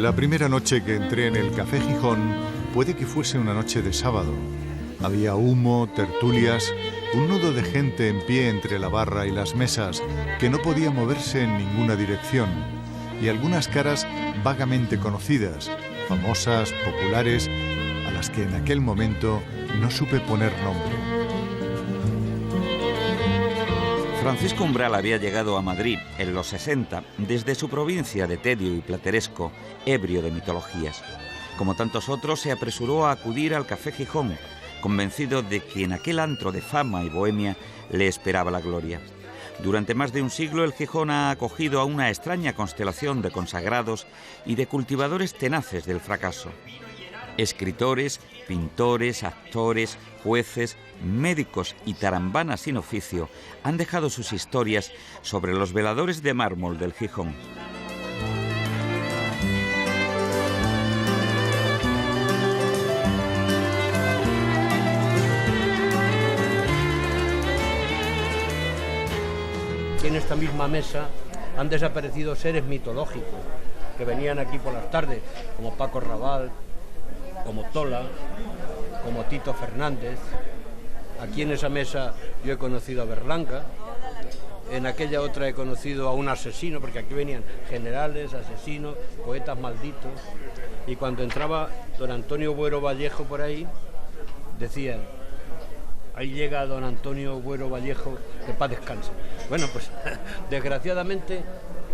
La primera noche que entré en el Café Gijón puede que fuese una noche de sábado. Había humo, tertulias, un nudo de gente en pie entre la barra y las mesas que no podía moverse en ninguna dirección, y algunas caras vagamente conocidas, famosas, populares, a las que en aquel momento no supe poner nombre. Francisco Umbral había llegado a Madrid en los 60 desde su provincia de tedio y plateresco, ebrio de mitologías. Como tantos otros, se apresuró a acudir al Café Gijón, convencido de que en aquel antro de fama y bohemia le esperaba la gloria. Durante más de un siglo, el Gijón ha acogido a una extraña constelación de consagrados y de cultivadores tenaces del fracaso. Escritores, pintores, actores, jueces, médicos y tarambanas sin oficio han dejado sus historias sobre los veladores de mármol del Gijón. En esta misma mesa han desaparecido seres mitológicos que venían aquí por las tardes, como Paco Raval, como Tola, como Tito Fernández. Aquí en esa mesa yo he conocido a Berlanga, en aquella otra he conocido a un asesino, porque aquí venían generales, asesinos, poetas malditos, y cuando entraba don Antonio Buero Vallejo por ahí, decían: ahí llega don Antonio Buero Vallejo, que paz descanse. Bueno, pues desgraciadamente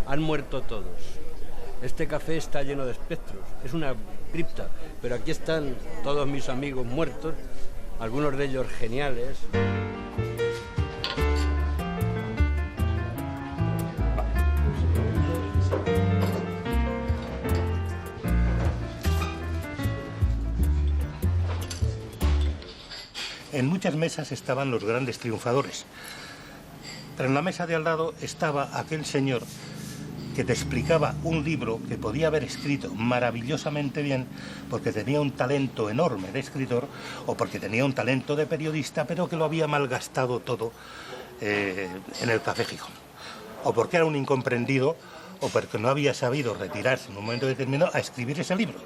han muerto todos. Este café está lleno de espectros, es una cripta, pero aquí están todos mis amigos muertos, algunos de ellos geniales. En muchas mesas estaban los grandes triunfadores, pero en la mesa de al lado estaba aquel señor que te explicaba un libro que podía haber escrito maravillosamente bien porque tenía un talento enorme de escritor o porque tenía un talento de periodista, pero que lo había malgastado todo en el Café Gijón. O porque era un incomprendido o porque no había sabido retirarse en un momento determinado a escribir ese libro.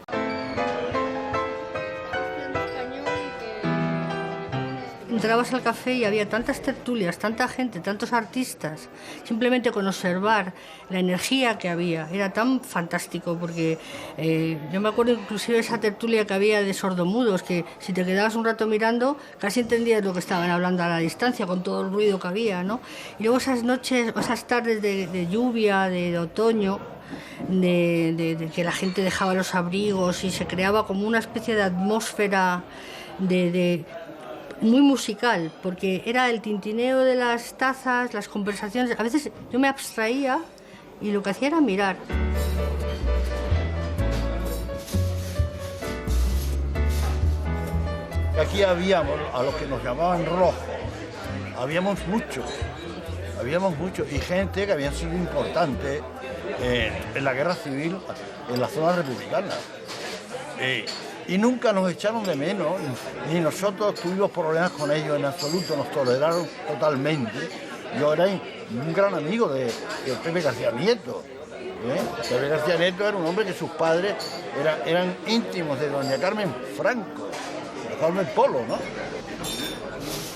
Entrabas al café y había tantas tertulias, tanta gente, tantos artistas. Simplemente con observar la energía que había era tan fantástico, porque yo me acuerdo inclusive de esa tertulia que había de sordomudos, que si te quedabas un rato mirando casi entendías lo que estaban hablando a la distancia con todo el ruido que había, ¿no? Y luego esas noches, esas tardes de lluvia, de otoño, de que la gente dejaba los abrigos y se creaba como una especie de atmósfera muy musical, porque era el tintineo de las tazas, las conversaciones. A veces yo me abstraía y lo que hacía era mirar. Aquí habíamos, a los que nos llamaban rojos, habíamos muchos, y gente que habían sido importantes en la guerra civil en la zona republicana. Y nunca nos echaron de menos, ni nosotros tuvimos problemas con ellos en absoluto, nos toleraron totalmente. Yo era un gran amigo de Pepe García Nieto. Pepe García Nieto era un hombre que sus padres eran íntimos de doña Carmen Franco, de Carmen Polo, ¿no?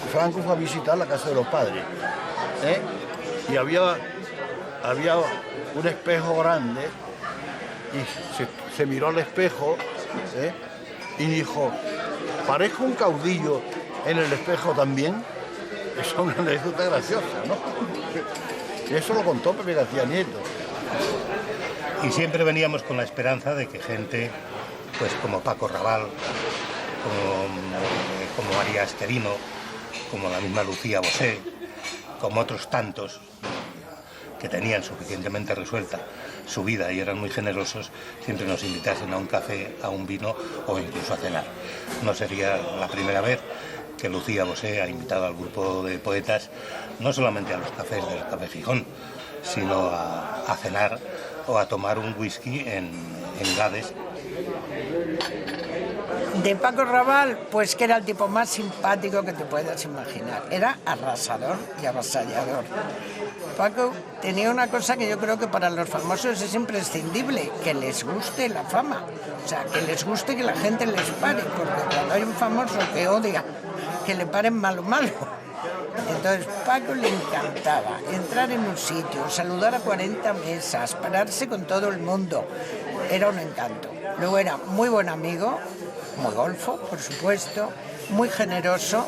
Franco fue a visitar la casa de los padres, y había un espejo grande, y se miró al espejo, y dijo: ¿parezco un caudillo en el espejo también? Eso es una anécdota graciosa, ¿no? Y eso lo contó Pepe García Nieto. Y siempre veníamos con la esperanza de que gente, pues como Paco Raval, como María Asquerino, como la misma Lucía Bosé, como otros tantos que tenían suficientemente resuelta su vida y eran muy generosos, siempre nos invitasen a un café, a un vino o incluso a cenar. No sería la primera vez que Lucía Bosé ha invitado al grupo de poetas no solamente a los cafés del Café Gijón, sino a cenar o a tomar un whisky en Gades. De Paco Raval, pues que era el tipo más simpático que te puedas imaginar. Era arrasador y avasallador. Paco tenía una cosa que yo creo que para los famosos es imprescindible, que les guste la fama. O sea, que les guste que la gente les pare, porque cuando hay un famoso que odia que le paren malo. Entonces, Paco le encantaba entrar en un sitio, saludar a 40 mesas, pararse con todo el mundo. Era un encanto. Luego era muy buen amigo, muy golfo, por supuesto, muy generoso.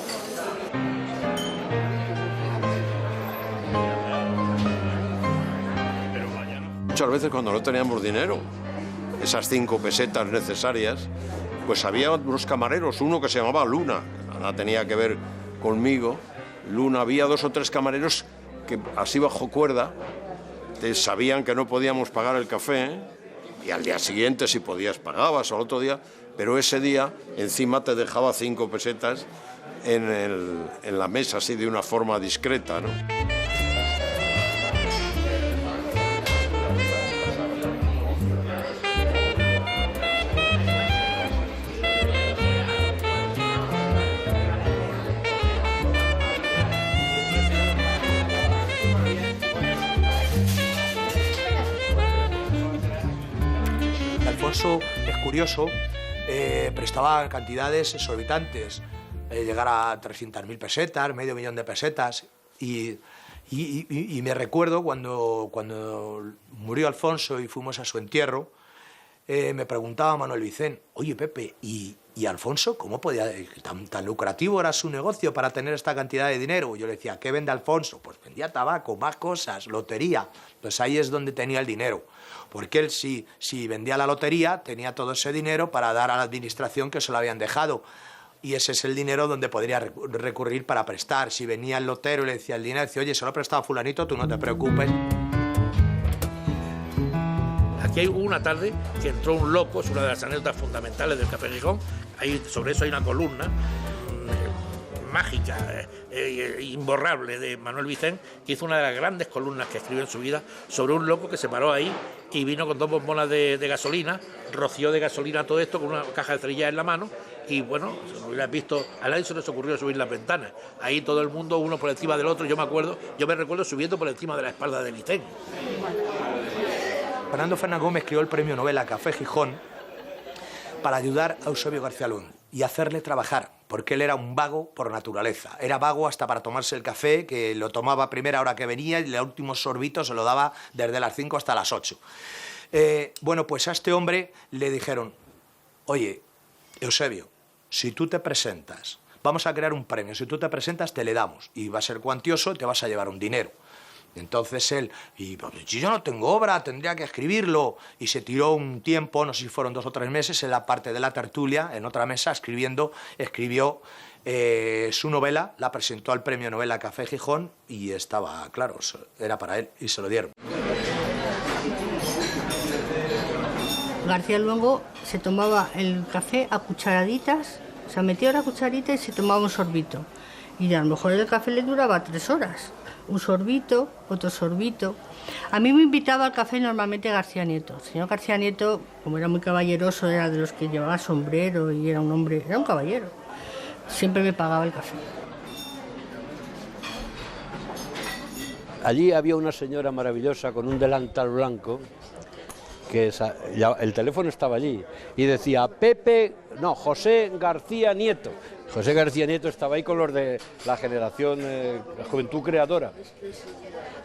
Muchas veces cuando no teníamos dinero, esas 5 pesetas necesarias, pues había unos camareros, uno que se llamaba Luna, nada tenía que ver conmigo. Luna, había 2 o 3 camareros que así bajo cuerda sabían que no podíamos pagar el café y al día siguiente si podías pagabas o al otro día, pero ese día encima te dejaba 5 pesetas en la mesa así de una forma discreta, ¿no? Alfonso es curioso, prestaba cantidades exorbitantes, llegar a 300.000 pesetas, medio millón de pesetas, y me recuerdo cuando murió Alfonso y fuimos a su entierro, me preguntaba Manuel Vicent, oye Pepe, ¿y Alfonso cómo podía, tan lucrativo era su negocio para tener esta cantidad de dinero? Yo le decía, ¿qué vende Alfonso? Pues vendía tabaco, más cosas, lotería. Pues ahí es donde tenía el dinero. Porque él, si vendía la lotería, tenía todo ese dinero para dar a la administración que se lo habían dejado. Y ese es el dinero donde podría recurrir para prestar. Si venía el lotero y le decía el dinero, decía, oye, se lo he prestado a fulanito, tú no te preocupes. Aquí hubo una tarde que entró un loco, es una de las anécdotas fundamentales del Café Gijón. Sobre eso hay una columna mágica, imborrable, de Manuel Vicent, que hizo una de las grandes columnas que escribió en su vida sobre un loco que se paró ahí y vino con 2 bombonas de gasolina, roció de gasolina todo esto con una caja de cerillas en la mano y bueno, si lo hubieras visto, a nadie se les ocurrió subir las ventanas. Ahí todo el mundo, uno por encima del otro, yo me recuerdo subiendo por encima de la espalda de Vicent. Fernando Fernández Gómez creó el premio Nobel a Café Gijón para ayudar a Eusebio García Luengo y hacerle trabajar, porque él era un vago por naturaleza. Era vago hasta para tomarse el café, que lo tomaba a primera hora que venía y el último sorbito se lo daba desde las 5 hasta las 8. Bueno, pues a este hombre le dijeron, oye, Eusebio, si tú te presentas, vamos a crear un premio, si tú te presentas te le damos y va a ser cuantioso y te vas a llevar un dinero. Entonces él, si yo no tengo obra, tendría que escribirlo. Y se tiró un tiempo, no sé si fueron 2 o 3 meses, en la parte de la tertulia, en otra mesa, escribió su novela, la presentó al premio Nobel a Café Gijón y estaba, claro, era para él y se lo dieron. García Luengo se tomaba el café a cucharaditas, o sea, metía una cucharita y se tomaba un sorbito. Y a lo mejor el café le duraba 3 horas. Un sorbito, otro sorbito. A mí me invitaba al café normalmente García Nieto. El señor García Nieto, como era muy caballeroso, era de los que llevaba sombrero y era un hombre, era un caballero. Siempre me pagaba el café. Allí había una señora maravillosa con un delantal blanco, que el teléfono estaba allí, y decía José García Nieto. José García Nieto estaba ahí con los de la generación, la juventud creadora.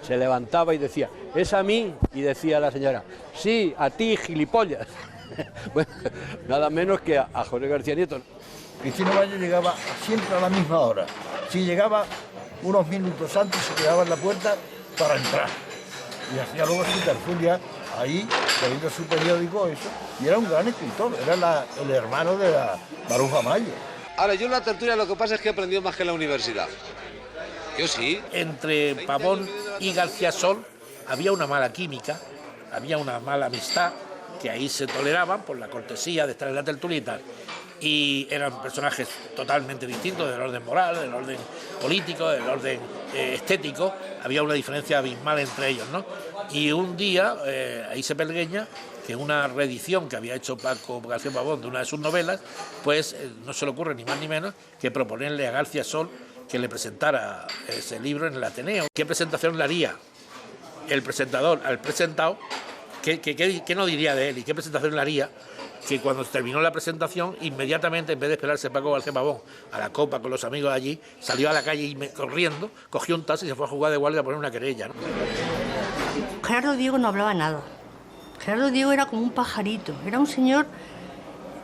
Se levantaba y decía, ¿es a mí? Y decía la señora, sí, a ti, gilipollas. Bueno, nada menos que a José García Nieto. Cristina Valle llegaba siempre a la misma hora. Si llegaba unos minutos antes, se quedaba en la puerta para entrar. Y hacía luego su tertulia ahí, leyendo su periódico, eso. Y era un gran escritor, era el hermano de la Maruja Mayo. Ahora, yo en la tertulia lo que pasa es que he aprendido más que en la universidad. Yo sí. Entre Pavón y García Sol había una mala química, había una mala amistad, que ahí se toleraban por la cortesía de estar en la tertulia y tal. Y eran personajes totalmente distintos del orden moral, del orden político, del orden estético. Había una diferencia abismal entre ellos, ¿no? Y un día, ahí se pelgueña, que una reedición que había hecho Paco García Pavón de una de sus novelas, pues no se le ocurre ni más ni menos que proponerle a García Sol que le presentara ese libro en el Ateneo. ¿Qué presentación le haría? el presentador al presentado, ¿qué no diría de él y qué presentación le haría? Que cuando terminó la presentación, inmediatamente, en vez de esperarse Paco García Pavón a la copa con los amigos allí, salió a la calle y corriendo, cogió un taxi y se fue a jugar de guardia a poner una querella, ¿no? Gerardo Diego no hablaba nada. Gerardo Diego era como un pajarito, era un señor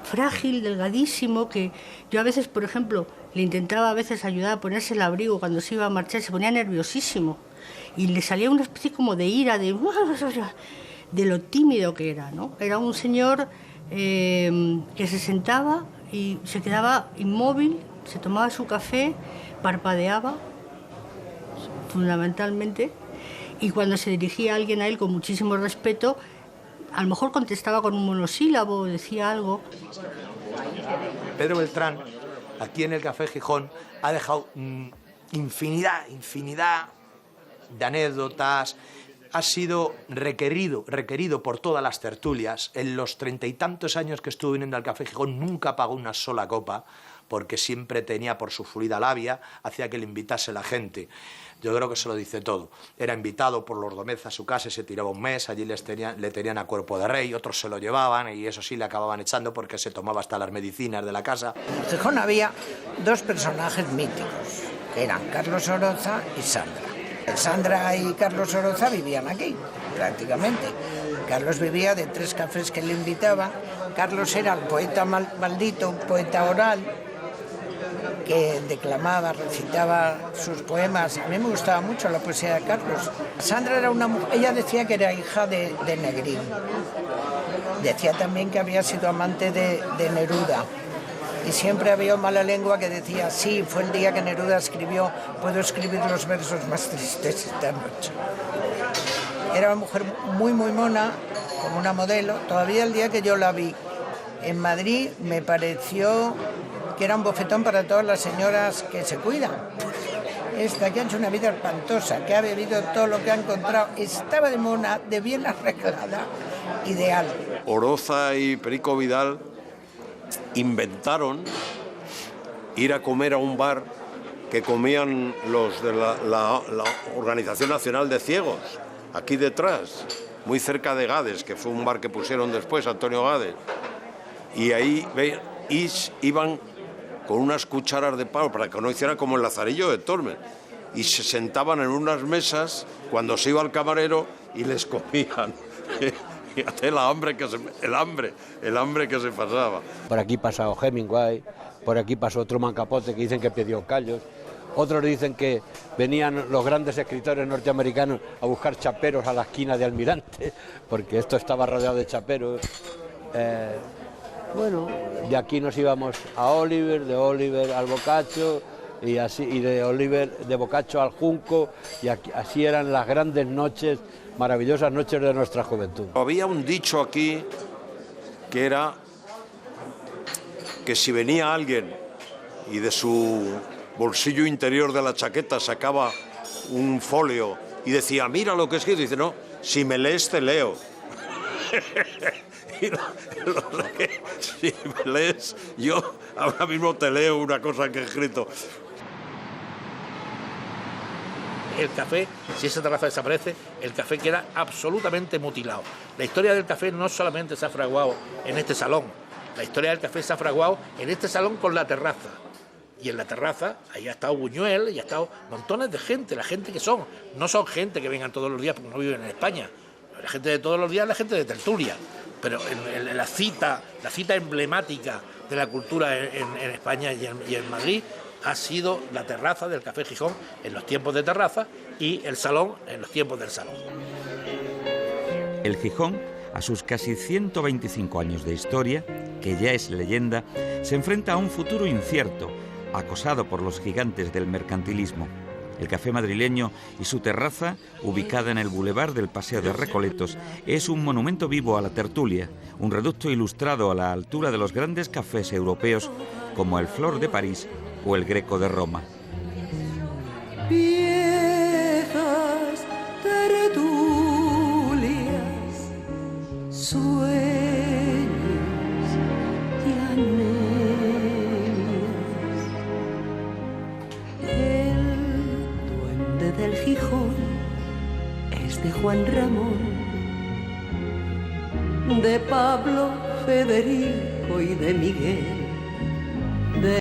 frágil, delgadísimo, que yo a veces, por ejemplo, le intentaba a veces ayudar a ponerse el abrigo cuando se iba a marchar, se ponía nerviosísimo y le salía una especie como de ira, de lo tímido que era, ¿no? Era un señor que se sentaba y se quedaba inmóvil, se tomaba su café, parpadeaba, fundamentalmente, y cuando se dirigía a alguien a él con muchísimo respeto, a lo mejor contestaba con un monosílabo, decía algo. Pedro Beltrán, aquí en el Café Gijón, ha dejado infinidad de anécdotas. Ha sido requerido por todas las tertulias. En los 30 y tantos años que estuvo viniendo al Café Gijón nunca pagó una sola copa, porque siempre tenía, por su fluida labia, hacía que le invitase la gente. Yo creo que se lo dice todo. Era invitado por los Domez a su casa y se tiraba un mes, allí le tenían a cuerpo de rey, otros se lo llevaban y eso sí le acababan echando porque se tomaba hasta las medicinas de la casa. En Gijón había dos personajes míticos, que eran Carlos Oroza y Sandra. Sandra y Carlos Oroza vivían aquí, prácticamente. Carlos vivía de 3 cafés que le invitaban. Carlos era el poeta maldito, un poeta oral, que declamaba, recitaba sus poemas. A mí me gustaba mucho la poesía de Carlos. Sandra era una mujer, ella decía que era hija de Negrín. Decía también que había sido amante de Neruda. Y siempre había mala lengua que decía, sí, fue el día que Neruda escribió, puedo escribir los versos más tristes esta noche. Era una mujer muy mona, como una modelo. Todavía el día que yo la vi en Madrid me pareció que era un bofetón para todas las señoras que se cuidan. Esta que ha hecho una vida espantosa, que ha bebido todo lo que ha encontrado, estaba de mona, de bien arreglada, ideal. Oroza y Perico Vidal inventaron ir a comer a un bar que comían los de la Organización Nacional de Ciegos, aquí detrás, muy cerca de Gades, que fue un bar que pusieron después, Antonio Gades. Y ahí iban con unas cucharas de palo para que no hicieran como el Lazarillo de Tormes. Y se sentaban en unas mesas cuando se iba al camarero y les comían. Fíjate el hambre que se pasaba. Por aquí pasó Hemingway, por aquí pasó Truman Capote, que dicen que pidió callos. Otros dicen que venían los grandes escritores norteamericanos a buscar chaperos a la esquina de Almirante, porque esto estaba rodeado de chaperos. Bueno, de aquí nos íbamos a Oliver, de Oliver al Boccaccio, y así, y de Boccaccio al Junco, y así eran las grandes noches, maravillosas noches de nuestra juventud. Había un dicho aquí que era que si venía alguien y de su bolsillo interior de la chaqueta sacaba un folio y decía, mira lo que he escrito, y dice, no, si me lees te leo. Si me lees, yo ahora mismo te leo una cosa que he escrito. El café, si esa terraza desaparece, el café queda absolutamente mutilado. La historia del café no solamente se ha fraguado en este salón, la historia del café se ha fraguado en este salón con la terraza. Y en la terraza, ahí ha estado Buñuel y ha estado montones de gente, la gente que son. No son gente que vengan todos los días porque no viven en España. La gente de todos los días es la gente de tertulia. Pero en la cita emblemática de la cultura en España y en Madrid ha sido la terraza del Café Gijón en los tiempos de terraza y el salón en los tiempos del salón. El Gijón, a sus casi 125 años de historia, que ya es leyenda, se enfrenta a un futuro incierto, acosado por los gigantes del mercantilismo. El café madrileño y su terraza, ubicada en el bulevar del Paseo de Recoletos, es un monumento vivo a la tertulia, un reducto ilustrado a la altura de los grandes cafés europeos como el Flor de París o el Greco de Roma. Viejas tertulias, sueños y anhelios. El duende del Gijón es de Juan Ramón, de Pablo, Federico y de Miguel.